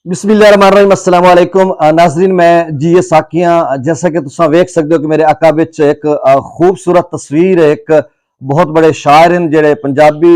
बिस्मिल्लाहिर्रहमानिर्रहीम अस्सलाम वालेकुम नाज़रीन। मैं जी साकियां जैसा कि तुम वेख सकते हो कि मेरे अका विच एक खूबसूरत तस्वीर है। एक बहुत बड़े शायर हैं जेड़े पंजाबी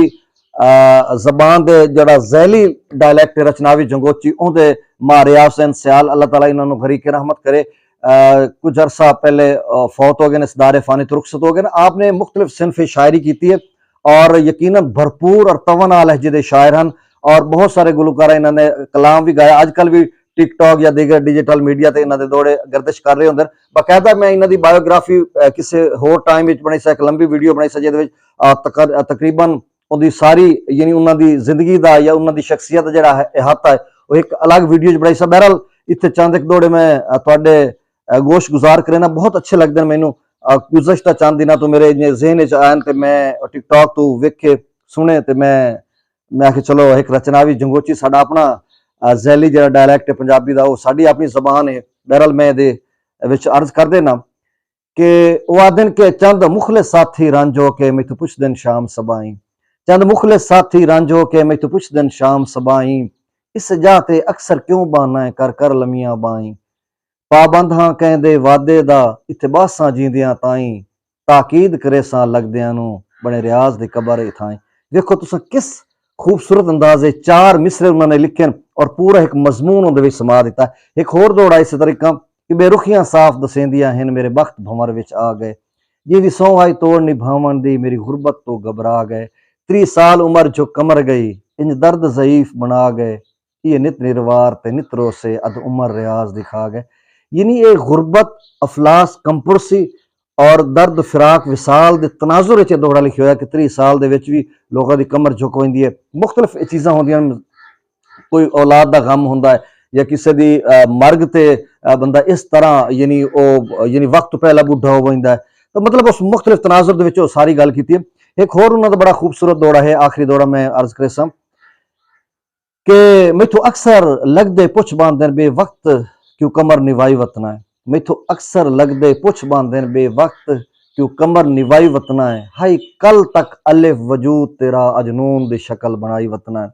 जबान दे जड़ा ज़ैली डायलैक्ट रचनावी जंगोची उहदे मां रियाज हुसैन सयाल अल्लाह ताला इन्होंने गरीक रहमत करे। कुछ अरसा पहले फौत हो गए, इस दारे फानी तो रुखसत हो गए। आपने मुख्तलिफ सिनफ शायरी की है और यकीनन भरपूर और तवना लहजे दे शायर हैं और बहुत सारे गुलकार इन्होंने कलाम भी गाया। अजकल भी टिकटॉक या दीगर डिजिटल मीडिया ते इन्होंने दौड़े गर्दिश कर रहे होंगे। बाकायदा मैं इन्हों की बायोग्राफी किसी होर टाइम बनाई सा, एक लंबी वीडियो बनाई सा जिहदे तकरीबन उनकी सारी यानी उन्होंने जिंदगी का या उन्होंने शख्सियत जड़ा अहाता है वो एक अलग वीडियो बनाई सा। बहरहाल इतने चंद एक दौड़े मैं थोड़े गोश गुजार करे ना बहुत अच्छे लगते हैं मैनू। गुज़श्ता चंद दिनों तो मेरे जहन च आए तो मैं टिकटॉक तो वेखे सुने तो मैं आखिर चलो एक रचनावी जंगोची साडा अपना जैली जरा डायलैक्ट है पंजाबी का वो साड़ी अपनी जबान है। बहरहाल मैं ये अर्ज कर देना कि वह आदन के चंद मुखले साथी रांझो के मैथू पुछ दिन शाम सबाई, चंद मुखले साथी रांझो के मैथू पुछ दिन शाम सबाई, इस जाते अक्सर क्यों बहाना है कर कर लमियां बाई, पाबंद हाँ कहंदे वादे दा इत्थे बासां जींदियां ताई, ताकीद करे सा लगदियां नू बने रियाज दे कबर थाई। देखो तुस किस खूबसूरत अंदाजे चार मिसरे उन्होंने लिखे और पूरा एक मजमून उहदे विच समा दिता। एक होर दौड़ा इस तरीका कि बेरुखियां साफ दसेंदियां हैं मेरे बख्त भंवर विच आ गए, जिहदी सौं आई तोड़ निभावन दी मेरी गुरबत तो घबरा गए, 30 साल उम्र जो कमर गई इंज दर्द ज़ईफ बना गए, ये नित निर्वार ते नित रोसे अद उमर रियाज दिखा गए। यानी ये गुरबत अफलास कंपुरसी और दर्द फिराक विसाल दे तनाजुर च दोहरा लिखिया होया कि 30 साल दे विच भी लोगों की कमर झुक होंदी है। मुख्तलिफ चीज़ां होंदियां, कोई औलाद का गम होंदा है या किसी की मरग ते बंदा इस तरह यानी वक्त पहला बुढ़ा हो जाता है। तो मतलब उस मुख्तलिफ तनाजुर दे विच वो सारी गल की है। एक होर उन्होंने बड़ा खूबसूरत दौड़ा है, आखिरी दौड़ा मैं अर्ज करे सा कि मैथू अक्सर लगदे पुछ बांधे बे वक्त क्यों कमर निवाई वतना है, मैथू अक्सर लगदे पुछ बांधे बे वक्त क्यों कमर निवाई वतना है, हाई कल तक अलिफ वजूद तेरा अजनून दी शक्ल बनाई वतना है,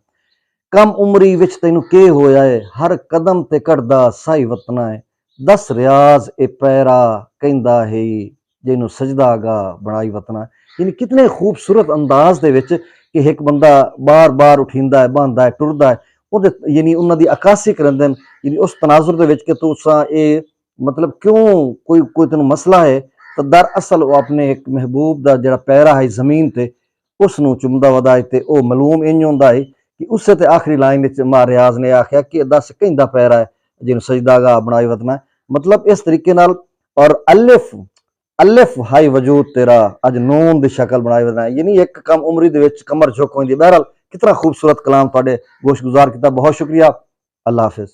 कम उमरी विच तैनू के होया है हर कदम ते कटदा साई वतना है, 10 रियाज ए पैरा कहंदा है जिन्नू सजदा गा बनाई वतना है। यानी कितने खूबसूरत अंदाज दे विच कि एक बंदा बार बार उठींदा है, बहांदा है, टुरदा है, यानी उन्होंने अकासी करते हैं यानी उस तनाजुर दे विच कि तुसा ये मतलब क्यों कोई तेन मसला है तो दरअसल वो अपने एक महबूब का जरा पैरा है जमीन ते उसनू चुमदा वदा है ते ओ मलूम इंज होंदा है कि उससे ते आखिरी लाइन मां रियाज ने आख्या कि 10 कहंदा पैरा है जिन्नू सजदा गा बनाई वतना है। मतलब इस तरीके नाल और अलिफ अलिफ हाई वजूद तेरा अज नून दी शक्ल बनाई वतना है, यानी एक कम उमरी दे विच कमर झुक होंदी है। बहरहाल कितना खूबसूरत कलाम तुहाडे गोश गुजार किया, बहुत शुक्रिया, अल्लाह हाफिज।